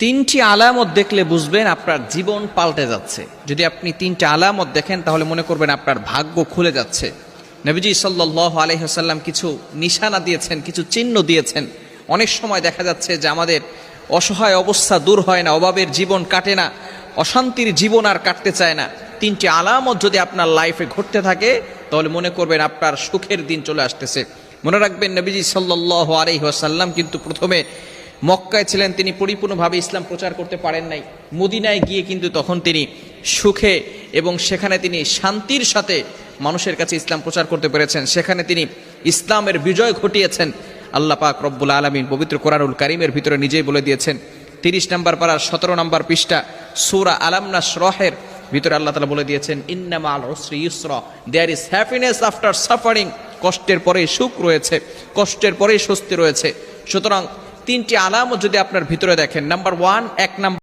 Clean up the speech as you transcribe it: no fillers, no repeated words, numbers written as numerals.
তিনটি আলামত দেখলে বুঝবেন আপনার জীবন পাল্টে যাচ্ছে। যদি আপনি তিনটি আলামত দেখেন তাহলে মনে করবেন আপনার ভাগ্য খুলে যাচ্ছে। নবীজি সাল্লাল্লাহু আলাইহি ওয়াসাল্লাম কিছু নিশানা দিয়েছেন, কিছু চিহ্ন দিয়েছেন। অনেক সময় দেখা যাচ্ছে যে আমাদের অসহায় অবস্থা দূর হয় না, অভাবের জীবন কাটে না, অশান্তির জীবন আর কাটতে চায় না। তিনটি আলামত যদি আপনার লাইফে ঘটতে থাকে তাহলে মনে করবেন আপনার সুখের দিন চলে আসতেছে। মনে রাখবেন নবীজি সাল্লাল্লাহু আলাইহি ওয়াসাল্লাম কিন্তু প্রথমে মক্কায় ছিলেন, তিনি পরিপূর্ণভাবে ইসলাম প্রচার করতে পারেন নাই। মদিনায় গিয়ে কিন্তু তখন তিনি সুখে এবং সেখানে তিনি শান্তির সাথে মানুষের কাছে ইসলাম প্রচার করতে পেরেছেন। সেখানে তিনি ইসলামের বিজয় ঘটিয়েছেন। আল্লাহ পাক রব্বুল আলামিন পবিত্র কোরআনুল কারীমের ভিতরে নিজেই বলে দিয়েছেন। 30 নম্বর পারার 17 নম্বর পৃষ্ঠা সূরা আলাম নাশরাহের ভিতরে আল্লাহ তাআলা বলে দিয়েছেন, ইন্না মা'আল উসরি ইউসরা, there is happiness after suffering. কষ্টের পরে সুখ রয়েছে, কষ্টের পরে স্বস্তি রয়েছে। সুতরাং তিনটি আলামত যদি আপনার ভিতরে দেখেন, নাম্বার 1, 1 নম্বর